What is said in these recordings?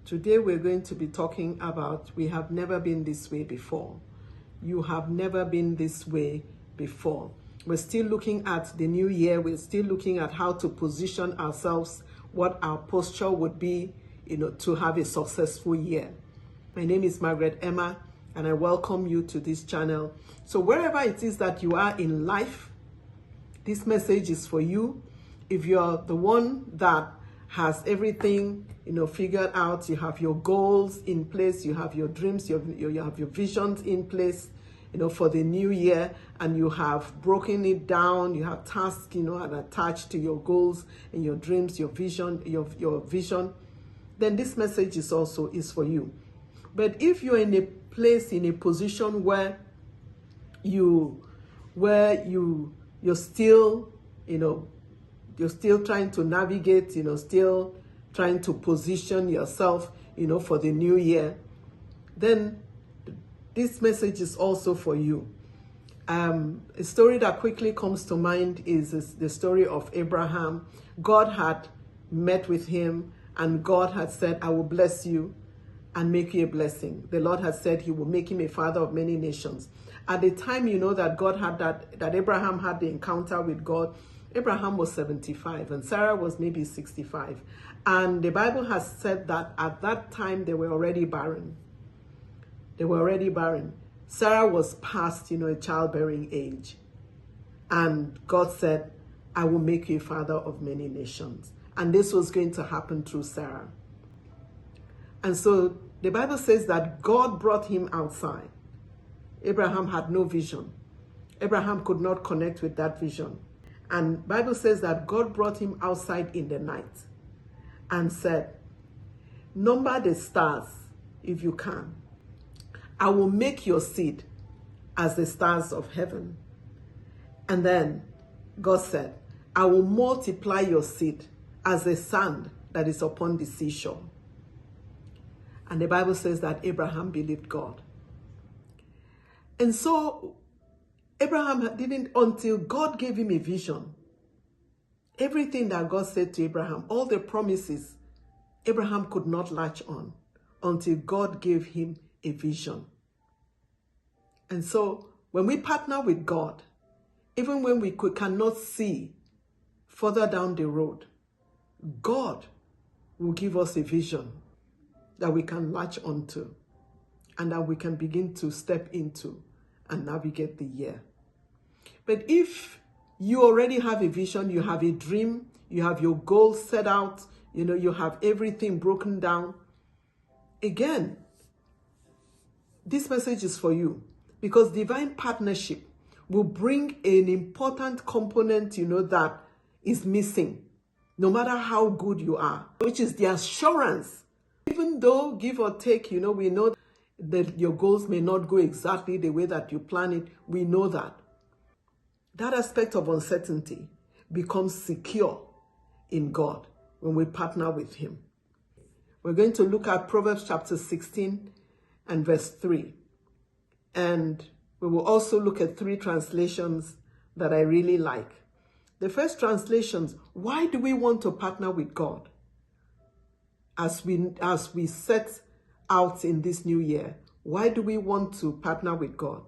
Today we're going to be talking about we have never been this way before. You have never been this way before. We're still looking at the new year. We're still looking at how to position ourselves, what our posture would be, to have a successful year. My name is Margaret Emma, and I welcome you to this channel. So wherever it is that you are in life, this message is for you. If you're the one that has everything, figured out, you have your goals in place, you have your dreams, you have your visions in place, for the new year, and you have broken it down, you have tasks, and attached to your goals and your dreams, your vision, your vision, then this message is for you. But if you're in a place, in a position where you're still, you're still trying to navigate, still trying to position yourself, for the new year, then this message is also for you. A story that quickly comes to mind is the story of Abraham. God had met with him, and God had said, I will bless you and make you a blessing. The Lord had said he will make him a father of many nations. At the time, that God had that Abraham had the encounter with God, Abraham was 75 and Sarah was maybe 65. And the Bible has said that at that time they were already barren. They were already barren. Sarah was past, a childbearing age. And God said, I will make you a father of many nations. And this was going to happen through Sarah. And so the Bible says that God brought him outside. Abraham had no vision. Abraham could not connect with that vision. And the Bible says that God brought him outside in the night and said, number the stars if you can. I will make your seed as the stars of heaven. And then God said, I will multiply your seed as the sand that is upon the seashore. And the Bible says that Abraham believed God. And so Abraham didn't, until God gave him a vision. Everything that God said to Abraham, all the promises, Abraham could not latch on until God gave him a vision. And so when we partner with God, even when we cannot see further down the road, God will give us a vision that we can latch onto and that we can begin to step into and navigate the year. But if you already have a vision, you have a dream, you have your goals set out, you have everything broken down, again, this message is for you, because divine partnership will bring an important component, that is missing, no matter how good you are, which is the assurance. Even though, give or take, we know that your goals may not go exactly the way that you plan it. We know that. That aspect of uncertainty becomes secure in God when we partner with him. We're going to look at Proverbs chapter 16 and verse 3. And we will also look at 3 translations that I really like. The first translations, why do we want to partner with God? As we set out in this new year, why do we want to partner with God?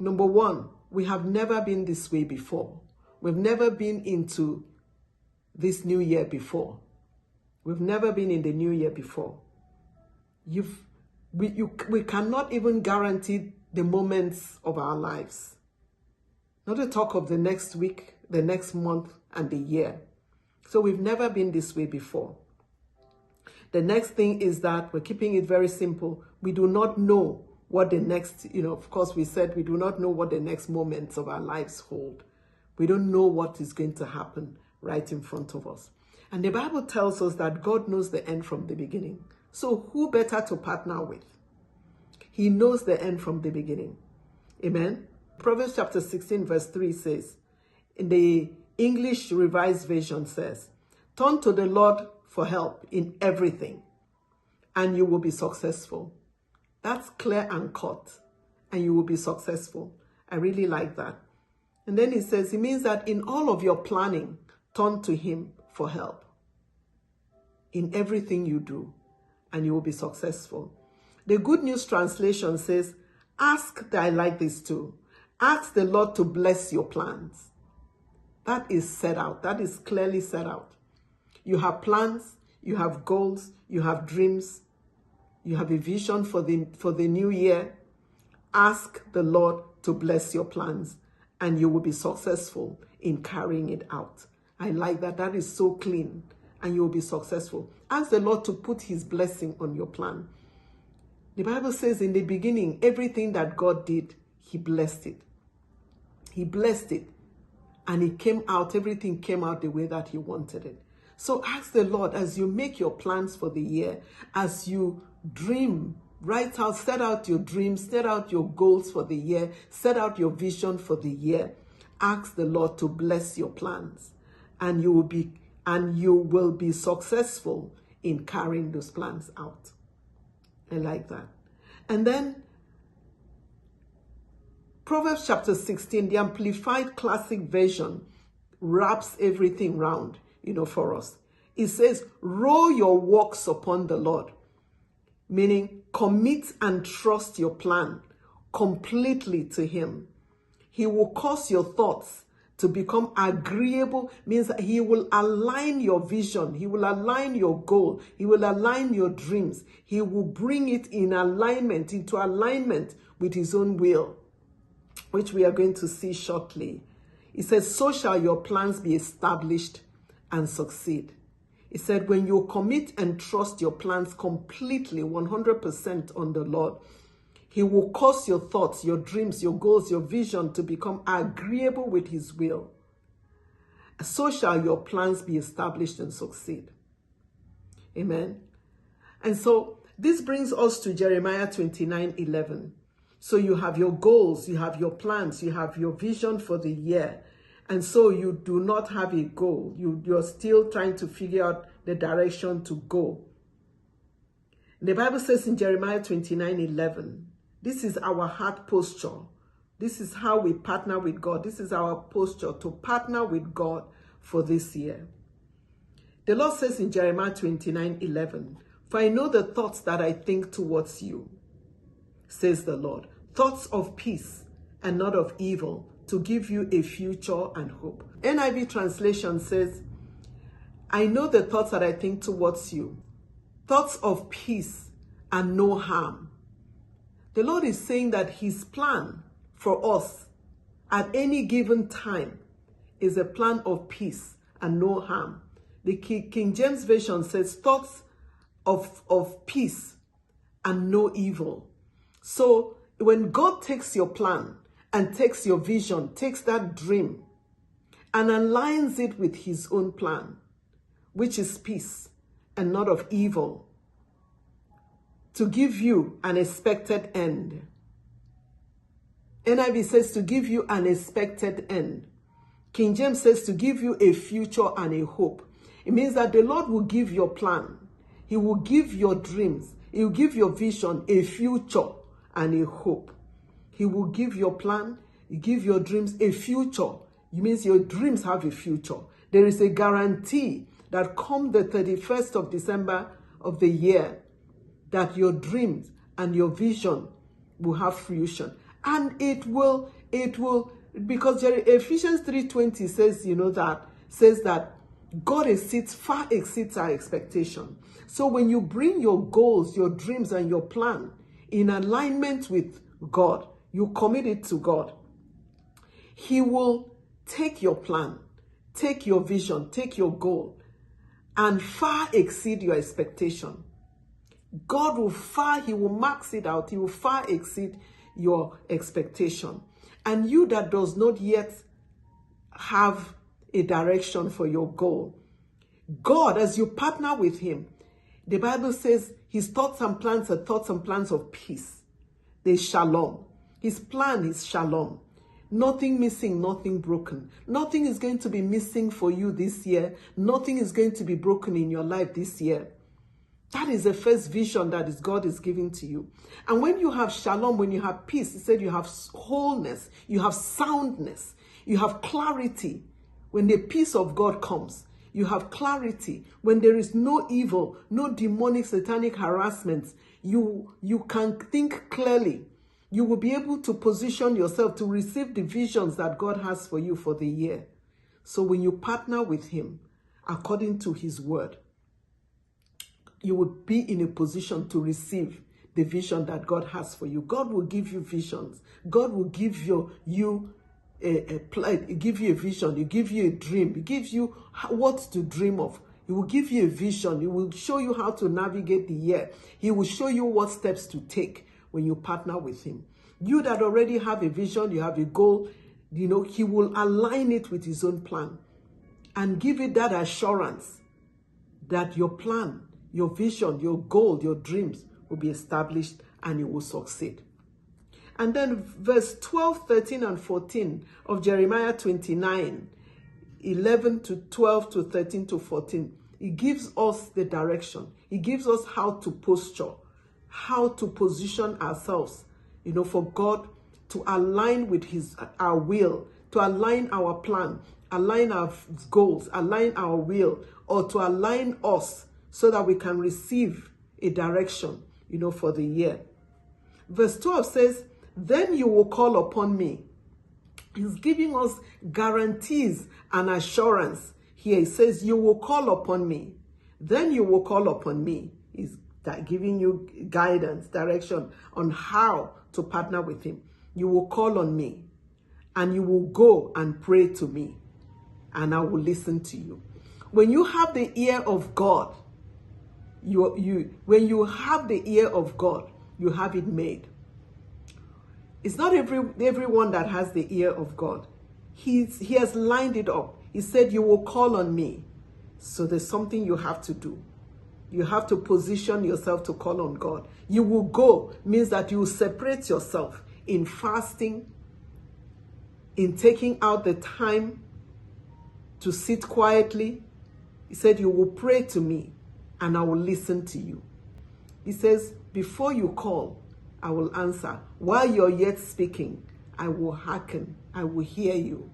Number one, we have never been this way before. We've never been into this new year before. We've never been in the new year before. We cannot even guarantee the moments of our lives. Not to talk of the next week, the next month, and the year. So we've never been this way before. The next thing is that we're keeping it very simple. We do not know what the next, of course we said we do not know what the next moments of our lives hold. We don't know what is going to happen right in front of us. And the Bible tells us that God knows the end from the beginning. So who better to partner with? He knows the end from the beginning. Amen. Proverbs chapter 16 verse 3 says, in the English Revised Version says, turn to the Lord for help in everything, and you will be successful. That's clear and cut, and you will be successful. I really like that. And then he says, it means that in all of your planning, turn to him for help. In everything you do, and you will be successful. The Good News Translation says, ask, I like this too. Ask the Lord to bless your plans. That is set out. That is clearly set out. You have plans, you have goals, you have dreams, you have a vision for the new year. Ask the Lord to bless your plans, and you will be successful in carrying it out. I like that. That is so clean, and you will be successful. Ask the Lord to put his blessing on your plan. The Bible says in the beginning, everything that God did, he blessed it. He blessed it, and it came out, everything came out the way that he wanted it. So ask the Lord, as you make your plans for the year, as you dream, write out, set out your dreams, set out your goals for the year, set out your vision for the year. Ask the Lord to bless your plans, and you will be successful in carrying those plans out. I like that. And then Proverbs chapter 16, the Amplified Classic Version, wraps everything round, for us. It says, roll your works upon the Lord, meaning commit and trust your plan completely to him. He will cause your thoughts to become agreeable, means that he will align your vision, he will align your goal, he will align your dreams, he will bring it into alignment with his own will, which we are going to see shortly. It says, so shall your plans be established and succeed. It said, when you commit and trust your plans completely, 100% on the Lord, he will cause your thoughts, your dreams, your goals, your vision to become agreeable with his will. So shall your plans be established and succeed. Amen. And so this brings us to Jeremiah 29:11. So you have your goals, you have your plans, you have your vision for the year. And so you do not have a goal. You're still trying to figure out the direction to go. The Bible says in Jeremiah 29:11, this is our heart posture. This is how we partner with God. This is our posture to partner with God for this year. The Lord says in Jeremiah 29:11, for I know the thoughts that I think towards you, says the Lord, thoughts of peace and not of evil, to give you a future and hope. NIV translation says, I know the thoughts that I think towards you, thoughts of peace and no harm. The Lord is saying that his plan for us at any given time is a plan of peace and no harm. The King James Version says thoughts of peace and no evil. So when God takes your plan and takes your vision, takes that dream and aligns it with his own plan, which is peace and not of evil, to give you an expected end. NIV says to give you an expected end. King James says to give you a future and a hope. It means that the Lord will give your plan. He will give your dreams. He will give your vision a future and a hope. He will give your plan, he give your dreams a future. It means your dreams have a future. There is a guarantee that come the 31st of December of the year, that your dreams and your vision will have fruition. And it will, because Ephesians 3:20 says that God far exceeds our expectation. So when you bring your goals, your dreams, and your plan in alignment with God, you commit it to God, he will take your plan, take your vision, take your goal, and far exceed your expectation. God will he will max it out. He will far exceed your expectation. And you that does not yet have a direction for your goal, God, as you partner with him, the Bible says his thoughts and plans are thoughts and plans of peace. They're shalom. His plan is shalom. Nothing missing, nothing broken. Nothing is going to be missing for you this year. Nothing is going to be broken in your life this year. That is the first vision that God is giving to you. And when you have shalom, when you have peace, he said you have wholeness, you have soundness, you have clarity. When the peace of God comes, you have clarity, when there is no evil, no demonic satanic harassment, you can think clearly. You will be able to position yourself to receive the visions that God has for you for the year. So when you partner with him according to his word, you will be in a position to receive the vision that God has for you. God will give you visions. God will give you a plan, give you a vision, he give you a dream, he gives you what to dream of. He will give you a vision. He will show you how to navigate the year. He will show you what steps to take when you partner with him. You that already have a vision, you have a goal, he will align it with his own plan and give it that assurance that your plan, your vision, your goal, your dreams will be established and you will succeed. And then verse 12, 13, and 14 of Jeremiah 29, 11 to 12 to 13 to 14, it gives us the direction. It gives us how to posture, how to position ourselves, for God to align with our will, to align our plan, align our goals, align our will, or to align us so that we can receive a direction, for the year. Verse 12 says, then you will call upon me. He's giving us guarantees and assurance. Here he says, you will call upon me. Then you will call upon me. He's giving you guidance, direction on how to partner with him. You will call on me and you will go and pray to me and I will listen to you. When you have the ear of God, when you have the ear of God, you have it made. It's not everyone that has the ear of God. He has lined it up. He said, you will call on me. So there's something you have to do. You have to position yourself to call on God. You will go means that you will separate yourself in fasting, in taking out the time to sit quietly. He said, you will pray to me and I will listen to you. He says, before you call, I will answer. While you're yet speaking, I will hearken. I will hear you.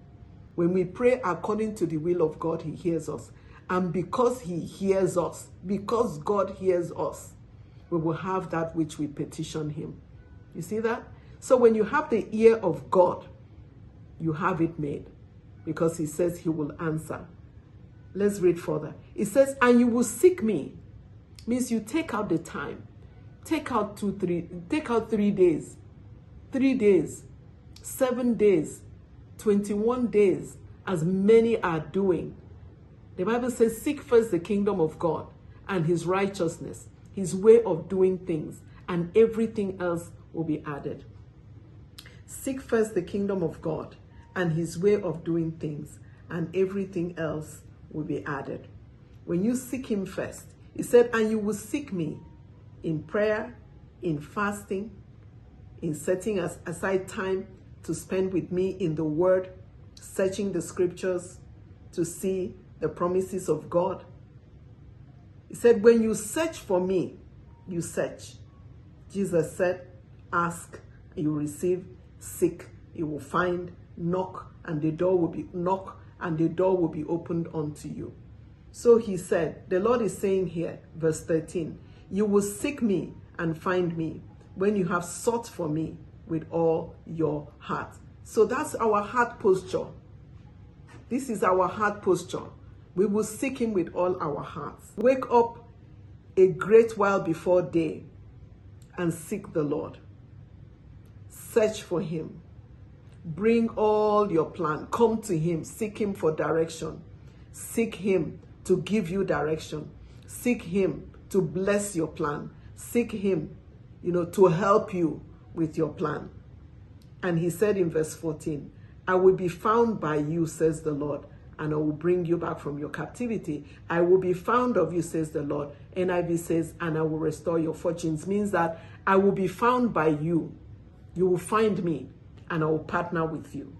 When we pray according to the will of God, he hears us. And because he hears us, because God hears us, we will have that which we petition him. You see that? So when you have the ear of God, you have it made. Because he says he will answer. Let's read further. It says, and you will seek me. Means you take out the time. Take out 3 days, 3 days, 7 days, 21 days, as many are doing. The Bible says, seek first the kingdom of God and his righteousness, his way of doing things, and everything else will be added. Seek first the kingdom of God and his way of doing things, and everything else will be added. When you seek him first, he said, and you will seek me in prayer, in fasting, in setting aside time to spend with me in the word, searching the scriptures to see the promises of God. He said, when you search for me, you search. Jesus said, ask, you receive, seek, you will find, knock, and the door will be opened unto you. So he said, the Lord is saying here, verse 13, you will seek me and find me when you have sought for me with all your heart. So that's our heart posture. This is our heart posture. We will seek him with all our hearts. Wake up a great while before day and seek the Lord. Search for him. Bring all your plan. Come to him. Seek him for direction. Seek him to give you direction. Seek him to bless your plan. Seek him, to help you with your plan. And he said in verse 14, I will be found by you, says the Lord, and I will bring you back from your captivity. I will be found of you, says the Lord. NIV says, and I will restore your fortunes. Means that I will be found by you. You will find me, and I will partner with you.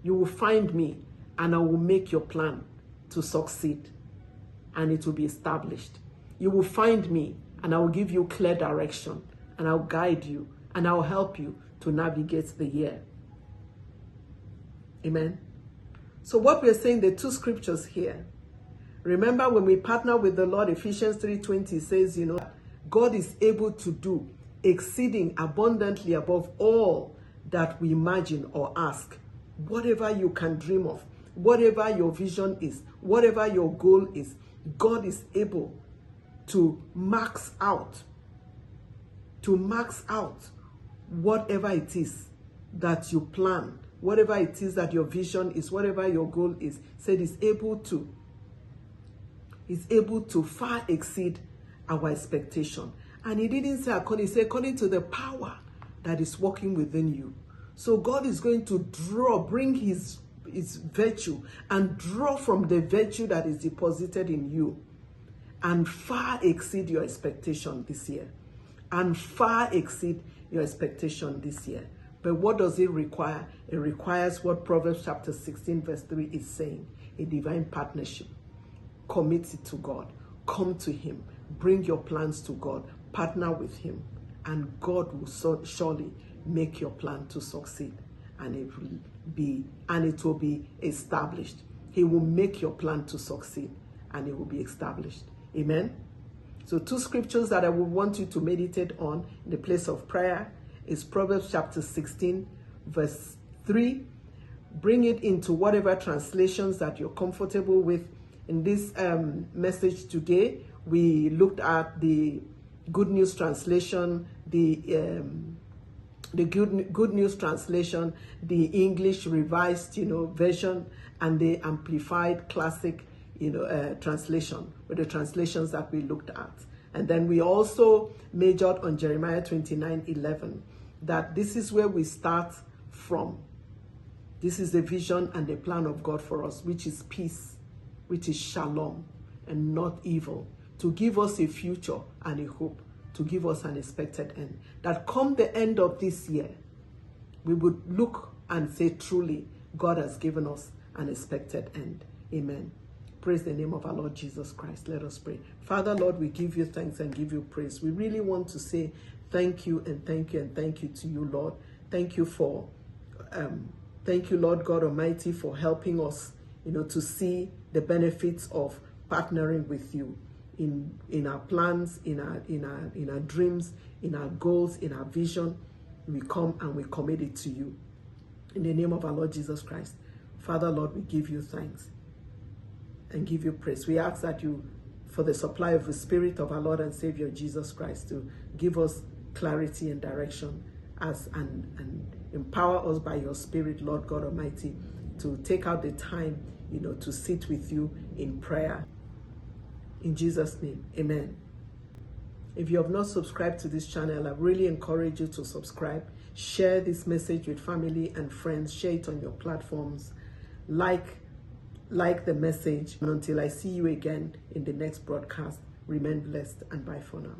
You will find me, and I will make your plan to succeed, and it will be established. You will find me, and I will give you clear direction, and I'll guide you, and I'll help you to navigate the year. Amen. So what we're saying, the two scriptures here, Remember, when we partner with the Lord, Ephesians 3:20 says, God is able to do exceeding abundantly above all that we imagine or ask. Whatever you can dream of, whatever your vision is, whatever your goal is, God is able to max out whatever it is that you plan, whatever it is that your vision is, whatever your goal is. Said is able to far exceed our expectation. And he didn't say according, he said according to the power that is working within you. So God is going to bring his virtue and draw from the virtue that is deposited in you and far exceed your expectation this year. And far exceed your expectation this year. But what does it require? It requires what Proverbs chapter 16 verse 3 is saying, a divine partnership. Commit it to God. Come to him. Bring your plans to God. Partner with him. And God will surely make your plan to succeed. And it will be established. He will make your plan to succeed. And it will be established. Amen. So 2 scriptures that I would want you to meditate on in the place of prayer is Proverbs chapter 16 verse 3. Bring it into whatever translations that you're comfortable with. In this message today, we looked at the Good News Translation, the Good News Translation, the English Revised, version, and the Amplified Classic, translation, with the translations that we looked at. And then we also majored on Jeremiah 29:11, that this is where we start from. This is the vision and the plan of God for us, which is peace, which is shalom, and not evil, to give us a future and a hope, to give us an expected end. That come the end of this year, we would look and say, truly, God has given us an expected end. Amen. Praise the name of our Lord Jesus Christ. Let us pray. Father, Lord, we give you thanks and give you praise. We really want to say thank you and thank you and thank you to you, Lord. Thank you, Lord God Almighty, for helping us, to see the benefits of partnering with you in our plans, in our dreams, in our goals, in our vision. We come and we commit it to you. In the name of our Lord Jesus Christ. Father, Lord, we give you thanks and give you praise. We ask that you, for the supply of the Spirit of our Lord and Savior Jesus Christ, to give us clarity and direction and empower us by your Spirit, Lord God Almighty, to take out the time, to sit with you in prayer. In Jesus' name, amen. If you have not subscribed to this channel, I really encourage you to subscribe. Share this message with family and friends. Share it on your platforms. Like the message. And until I see you again in the next broadcast, remain blessed and bye for now.